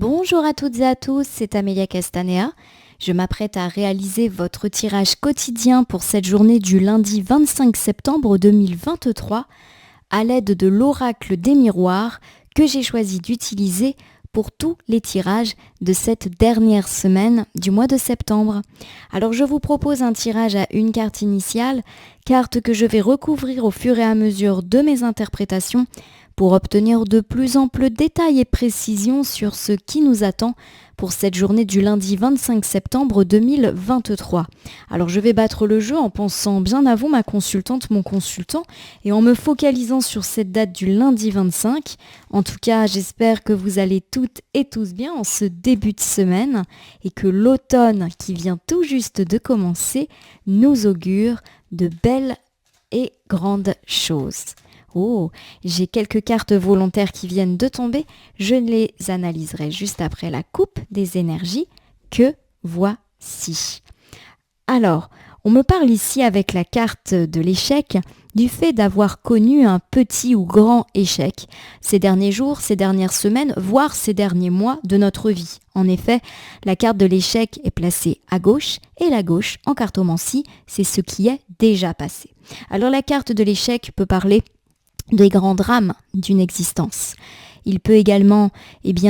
Bonjour à toutes et à tous, c'est Amélia Castanea. Je m'apprête à réaliser votre tirage quotidien pour cette journée du lundi 25 septembre 2023 à l'aide de l'oracle des miroirs que j'ai choisi d'utiliser pour tous les tirages de cette dernière semaine du mois de septembre. Alors je vous propose un tirage à une carte initiale, carte que je vais recouvrir au fur et à mesure de mes interprétations pour obtenir de plus amples détails et précisions sur ce qui nous attend pour cette journée du lundi 25 septembre 2023. Alors je vais battre le jeu en pensant bien à vous, ma consultante, mon consultant, et en me focalisant sur cette date du lundi 25. En tout cas, j'espère que vous allez toutes et tous bien en ce début de semaine et que l'automne qui vient tout juste de commencer nous augure de belles et grandes choses. Oh, j'ai quelques cartes volontaires qui viennent de tomber. Je les analyserai juste après la coupe des énergies que voici. Alors, on me parle ici avec la carte de l'échec du fait d'avoir connu un petit ou grand échec ces derniers jours, ces dernières semaines, voire ces derniers mois de notre vie. En effet, la carte de l'échec est placée à gauche et la gauche en cartomancie, c'est ce qui est déjà passé. Alors la carte de l'échec peut parler des grands drames d'une existence. Il peut également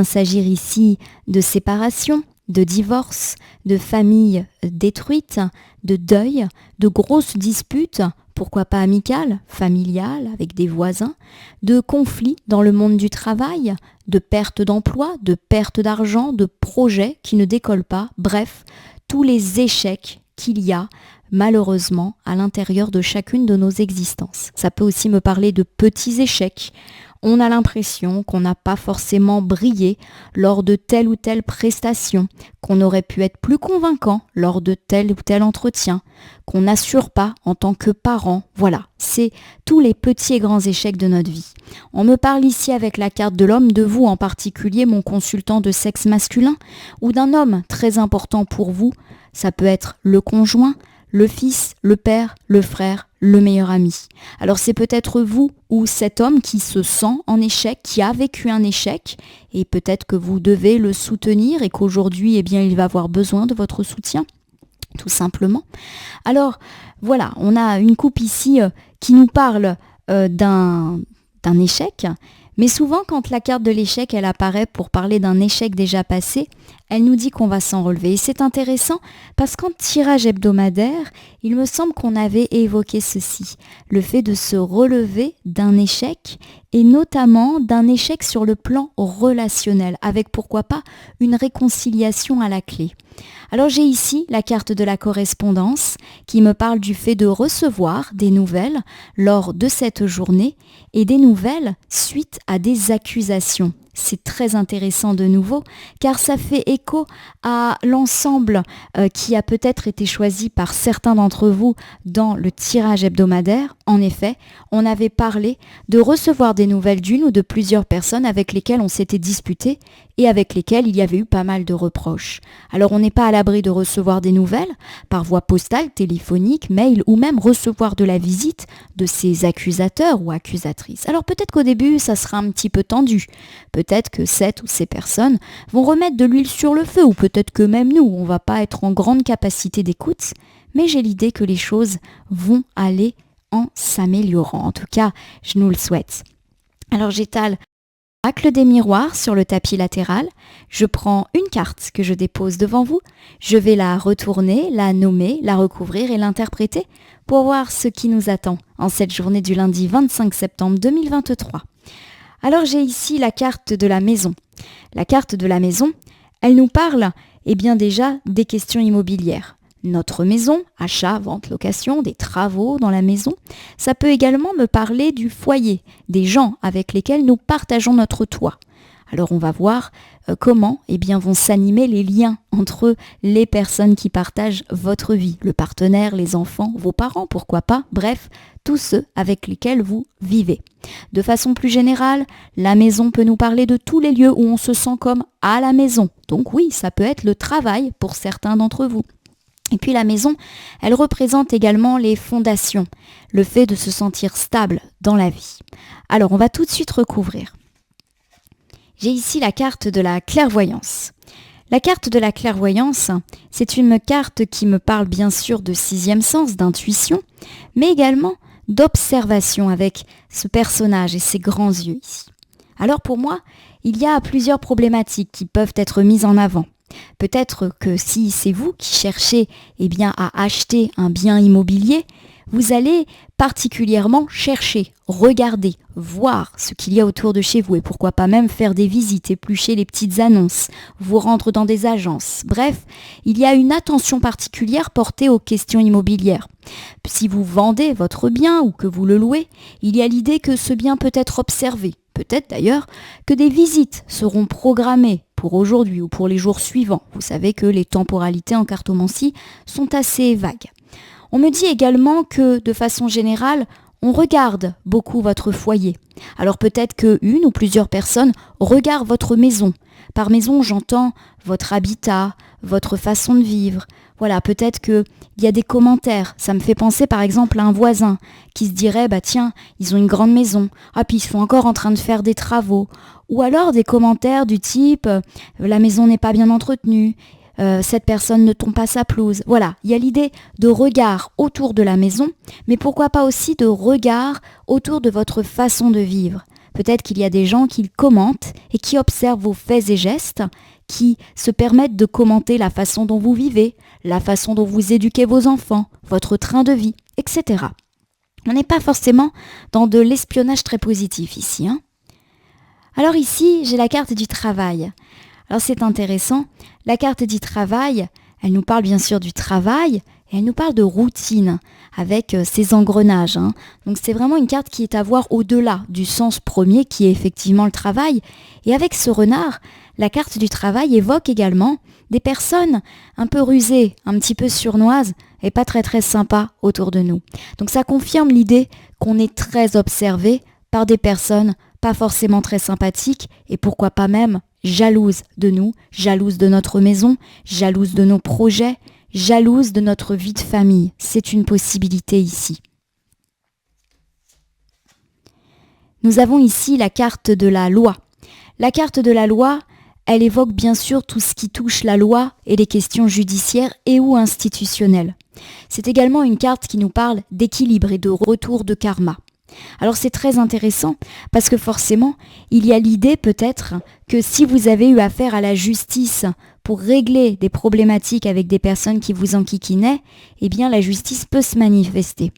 s'agir ici de séparation, de divorce, de familles détruites, de deuil, de grosses disputes, pourquoi pas amicales, familiales, avec des voisins, de conflits dans le monde du travail, de perte d'emploi, de perte d'argent, de projets qui ne décollent pas, bref, tous les échecs qu'il y a malheureusement à l'intérieur de chacune de nos existences. Ça peut aussi me parler de petits échecs. On a l'impression qu'on n'a pas forcément brillé lors de telle ou telle prestation, qu'on aurait pu être plus convaincant lors de tel ou tel entretien, qu'on n'assure pas en tant que parent. Voilà, c'est tous les petits et grands échecs de notre vie. On me parle ici avec la carte de l'homme, de vous en particulier, mon consultant de sexe masculin, ou d'un homme très important pour vous. Ça peut être le conjoint, le fils, le père, le frère, le meilleur ami. Alors c'est peut-être vous ou cet homme qui se sent en échec, qui a vécu un échec, et peut-être que vous devez le soutenir et qu'aujourd'hui, il va avoir besoin de votre soutien, tout simplement. Alors voilà, on a une coupe ici qui nous parle d'un échec, mais souvent quand la carte de l'échec, elle apparaît pour parler d'un échec déjà passé, elle nous dit qu'on va s'en relever. Et c'est intéressant parce qu'en tirage hebdomadaire, il me semble qu'on avait évoqué ceci, le fait de se relever d'un échec et notamment d'un échec sur le plan relationnel, avec pourquoi pas une réconciliation à la clé. Alors j'ai ici la carte de la correspondance qui me parle du fait de recevoir des nouvelles lors de cette journée et des nouvelles suite à des accusations. C'est très intéressant de nouveau car ça fait écho à l'ensemble qui a peut-être été choisi par certains d'entre vous dans le tirage hebdomadaire. En effet, on avait parlé de recevoir des nouvelles d'une ou de plusieurs personnes avec lesquelles on s'était disputé et avec lesquelles il y avait eu pas mal de reproches. Alors on n'est pas à l'abri de recevoir des nouvelles par voie postale, téléphonique, mail ou même recevoir de la visite de ces accusateurs ou accusatrices. Alors peut-être qu'au début ça sera un petit peu tendu, peut-être que cette ou ces personnes vont remettre de l'huile sur le feu ou peut-être que même nous on va pas être en grande capacité d'écoute, mais j'ai l'idée que les choses vont aller en s'améliorant. En tout cas, je nous le souhaite. Alors j'étale l'oracle des miroirs sur le tapis latéral. Je prends une carte que je dépose devant vous. Je vais la retourner, la nommer, la recouvrir et l'interpréter pour voir ce qui nous attend en cette journée du lundi 25 septembre 2023. Alors j'ai ici la carte de la maison. La carte de la maison, elle nous parle déjà des questions immobilières. Notre maison, achat, vente, location, des travaux dans la maison. Ça peut également me parler du foyer, des gens avec lesquels nous partageons notre toit. Alors on va voir comment vont s'animer les liens entre les personnes qui partagent votre vie, le partenaire, les enfants, vos parents, pourquoi pas, bref, tous ceux avec lesquels vous vivez. De façon plus générale, la maison peut nous parler de tous les lieux où on se sent comme à la maison. Donc oui, ça peut être le travail pour certains d'entre vous. Et puis la maison, elle représente également les fondations, le fait de se sentir stable dans la vie. Alors on va tout de suite recouvrir. j'ai ici la carte de la clairvoyance. La carte de la clairvoyance, c'est une carte qui me parle bien sûr de sixième sens, d'intuition, mais également d'observation avec ce personnage et ses grands yeux ici. Alors pour moi, il y a plusieurs problématiques qui peuvent être mises en avant. Peut-être que si c'est vous qui cherchez à acheter un bien immobilier, vous allez particulièrement chercher, regarder, voir ce qu'il y a autour de chez vous et pourquoi pas même faire des visites, éplucher les petites annonces, vous rendre dans des agences. Bref, il y a une attention particulière portée aux questions immobilières. Si vous vendez votre bien ou que vous le louez, il y a l'idée que ce bien peut être observé. Peut-être d'ailleurs que des visites seront programmées pour aujourd'hui ou pour les jours suivants. Vous savez que les temporalités en cartomancie sont assez vagues. On me dit également que, de façon générale, on regarde beaucoup votre foyer. Alors peut-être qu'une ou plusieurs personnes regardent votre maison. Par maison, j'entends votre habitat, votre façon de vivre. Voilà, peut-être qu'il y a des commentaires. Ça me fait penser par exemple à un voisin qui se dirait « tiens, ils ont une grande maison. Ah, puis ils sont encore en train de faire des travaux. » Ou alors des commentaires du type « la maison n'est pas bien entretenue. » Cette personne ne tombe pas sa pelouse. Voilà, il y a l'idée de regard autour de la maison, mais pourquoi pas aussi de regard autour de votre façon de vivre. Peut-être qu'il y a des gens qui commentent et qui observent vos faits et gestes, qui se permettent de commenter la façon dont vous vivez, la façon dont vous éduquez vos enfants, votre train de vie, etc. On n'est pas forcément dans de l'espionnage très positif ici. Alors ici, j'ai la carte du travail. Alors c'est intéressant, la carte du travail, elle nous parle bien sûr du travail et elle nous parle de routine avec ses engrenages. Donc c'est vraiment une carte qui est à voir au-delà du sens premier qui est effectivement le travail. Et avec ce renard, la carte du travail évoque également des personnes un peu rusées, un petit peu surnoises et pas très très sympas autour de nous. Donc ça confirme l'idée qu'on est très observé par des personnes pas forcément très sympathiques et pourquoi pas même jalouse de nous, jalouse de notre maison, jalouse de nos projets, jalouse de notre vie de famille. C'est une possibilité ici. Nous avons ici la carte de la loi. La carte de la loi, elle évoque bien sûr tout ce qui touche la loi et les questions judiciaires et ou institutionnelles. C'est également une carte qui nous parle d'équilibre et de retour de karma. Alors c'est très intéressant parce que forcément, il y a l'idée peut-être que si vous avez eu affaire à la justice pour régler des problématiques avec des personnes qui vous enquiquinaient, eh bien la justice peut se manifester.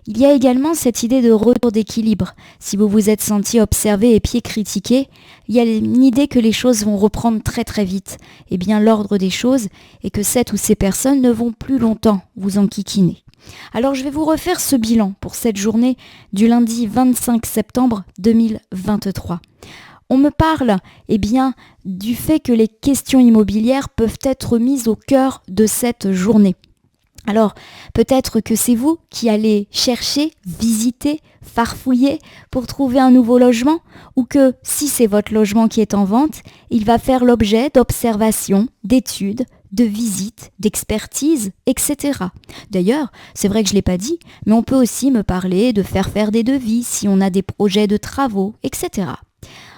Il y a également cette idée de retour d'équilibre. Si vous vous êtes senti observé et pied critiqué, il y a une idée que les choses vont reprendre très très vite. Eh bien l'ordre des choses est que cette ou ces personnes ne vont plus longtemps vous enquiquiner. Alors je vais vous refaire ce bilan pour cette journée du lundi 25 septembre 2023. On me parle du fait que les questions immobilières peuvent être mises au cœur de cette journée. Alors, peut-être que c'est vous qui allez chercher, visiter, farfouiller pour trouver un nouveau logement, ou que si c'est votre logement qui est en vente, il va faire l'objet d'observations, d'études, de visites, d'expertises, etc. D'ailleurs, c'est vrai que je ne l'ai pas dit, mais on peut aussi me parler de faire des devis si on a des projets de travaux, etc.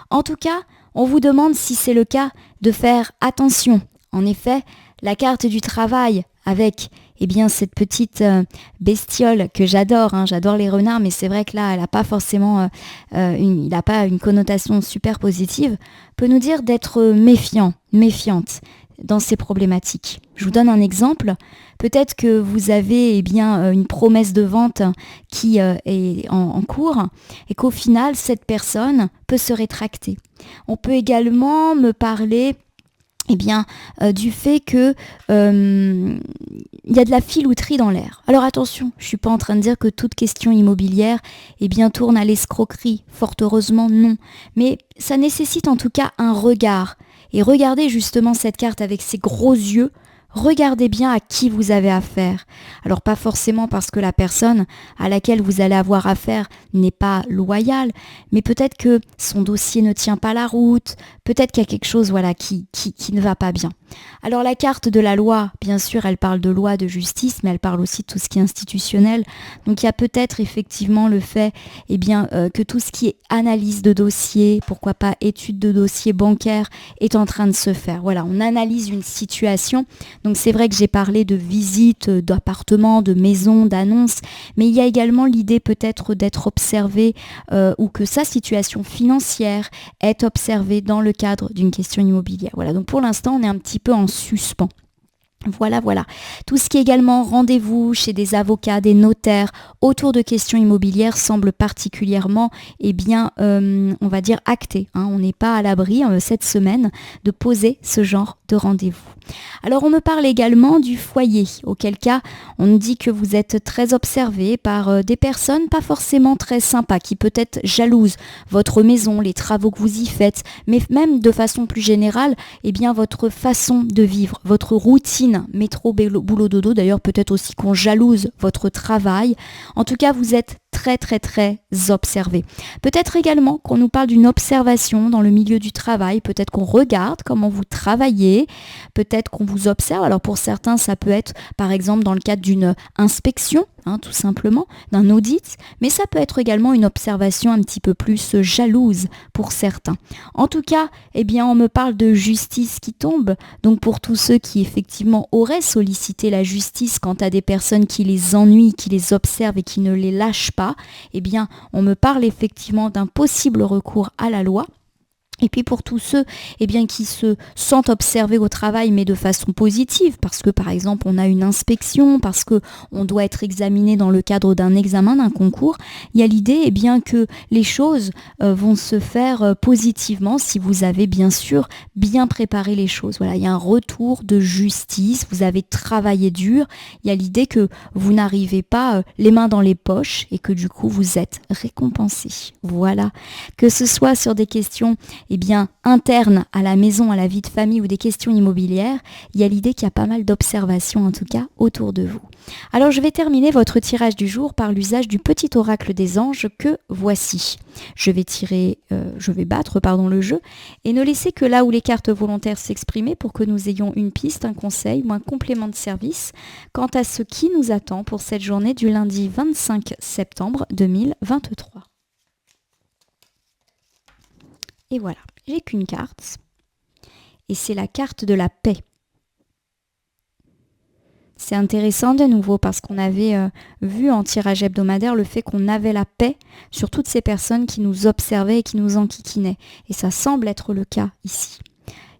En tout cas, on vous demande si c'est le cas de faire attention. En effet, la carte du travail avec cette petite bestiole que j'adore, j'adore les renards, mais c'est vrai que là, elle n'a pas forcément il n'a pas une connotation super positive, peut nous dire d'être méfiante dans ces problématiques. Je vous donne un exemple. Peut-être que vous avez une promesse de vente qui est en cours et qu'au final, cette personne peut se rétracter. On peut également me parler du fait que il y a de la filouterie dans l'air. Alors attention, je suis pas en train de dire que toute question immobilière tourne à l'escroquerie. Fort heureusement, non. Mais ça nécessite en tout cas un regard. Et regardez justement cette carte avec ses gros yeux. Regardez bien à qui vous avez affaire. Alors pas forcément parce que la personne à laquelle vous allez avoir affaire n'est pas loyale, mais peut-être que son dossier ne tient pas la route, peut-être qu'il y a quelque chose qui ne va pas bien. Alors la carte de la loi, bien sûr, elle parle de loi, de justice, mais elle parle aussi de tout ce qui est institutionnel. Donc il y a peut-être effectivement le fait que tout ce qui est analyse de dossier, pourquoi pas étude de dossier bancaire, est en train de se faire. Voilà, on analyse une situation. Donc c'est vrai que j'ai parlé de visites, d'appartements, de maisons, d'annonces, mais il y a également l'idée peut-être d'être observé ou que sa situation financière est observée dans le cadre d'une question immobilière. Voilà, donc pour l'instant, on est un petit peu en suspens. Voilà. Tout ce qui est également rendez-vous chez des avocats, des notaires autour de questions immobilières semble particulièrement, on va dire acté. On n'est pas à l'abri cette semaine de poser ce genre de rendez-vous. Alors on me parle également du foyer, auquel cas on me dit que vous êtes très observé par des personnes pas forcément très sympas, qui peut-être jalousent votre maison, les travaux que vous y faites, mais même de façon plus générale, votre façon de vivre, votre routine, métro, boulot, dodo, d'ailleurs peut-être aussi qu'on jalouse votre travail. En tout cas, vous êtes très observé. Peut-être également qu'on nous parle d'une observation dans le milieu du travail, peut-être qu'on regarde comment vous travaillez, peut-être qu'on vous observe. Alors pour certains, ça peut être par exemple dans le cadre d'une inspection, tout simplement, d'un audit, mais ça peut être également une observation un petit peu plus jalouse pour certains. En tout cas, on me parle de justice qui tombe, donc pour tous ceux qui effectivement auraient sollicité la justice quant à des personnes qui les ennuient, qui les observent et qui ne les lâchent pas, on me parle effectivement d'un possible recours à la loi. Et puis pour tous ceux qui se sentent observés au travail mais de façon positive, parce que par exemple on a une inspection, parce qu'on doit être examiné dans le cadre d'un examen, d'un concours, il y a l'idée que les choses vont se faire positivement si vous avez bien sûr bien préparé les choses. Voilà, il y a un retour de justice, vous avez travaillé dur, il y a l'idée que vous n'arrivez pas les mains dans les poches et que du coup vous êtes récompensé. Voilà, que ce soit sur des questions internes à la maison, à la vie de famille ou des questions immobilières, il y a l'idée qu'il y a pas mal d'observations en tout cas autour de vous. Alors je vais terminer votre tirage du jour par l'usage du petit oracle des anges que voici. Je vais battre le jeu et ne laisser que là où les cartes volontaires s'exprimer pour que nous ayons une piste, un conseil ou un complément de service quant à ce qui nous attend pour cette journée du lundi 25 septembre 2023. Et voilà, j'ai qu'une carte, et c'est la carte de la paix. C'est intéressant de nouveau parce qu'on avait vu en tirage hebdomadaire le fait qu'on avait la paix sur toutes ces personnes qui nous observaient et qui nous enquiquinaient. Et ça semble être le cas ici.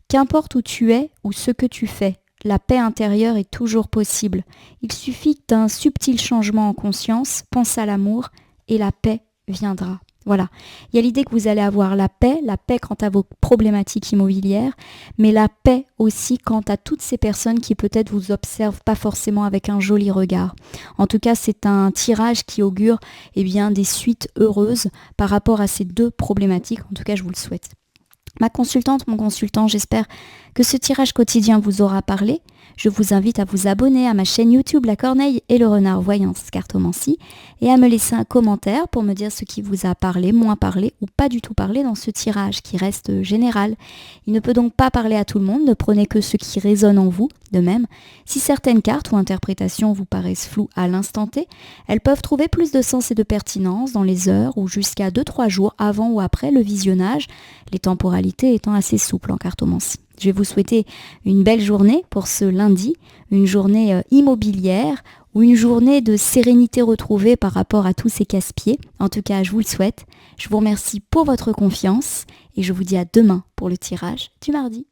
Qu'importe où tu es ou ce que tu fais, la paix intérieure est toujours possible. Il suffit d'un subtil changement en conscience, pense à l'amour et la paix viendra. Voilà, il y a l'idée que vous allez avoir la paix quant à vos problématiques immobilières, mais la paix aussi quant à toutes ces personnes qui peut-être vous observent pas forcément avec un joli regard. En tout cas, c'est un tirage qui augure des suites heureuses par rapport à ces deux problématiques. En tout cas, je vous le souhaite. Ma consultante, mon consultant, j'espère que ce tirage quotidien vous aura parlé. Je vous invite à vous abonner à ma chaîne YouTube La Corneille et le Renard Voyance Cartomancie et à me laisser un commentaire pour me dire ce qui vous a parlé, moins parlé ou pas du tout parlé dans ce tirage qui reste général. Il ne peut donc pas parler à tout le monde, ne prenez que ce qui résonne en vous. De même, si certaines cartes ou interprétations vous paraissent floues à l'instant T, elles peuvent trouver plus de sens et de pertinence dans les heures ou jusqu'à 2-3 jours avant ou après le visionnage, les temporalités étant assez souples en cartomancie. Je vais vous souhaiter une belle journée pour ce lundi, une journée immobilière ou une journée de sérénité retrouvée par rapport à tous ces casse-pieds. En tout cas, je vous le souhaite. Je vous remercie pour votre confiance et je vous dis à demain pour le tirage du mardi.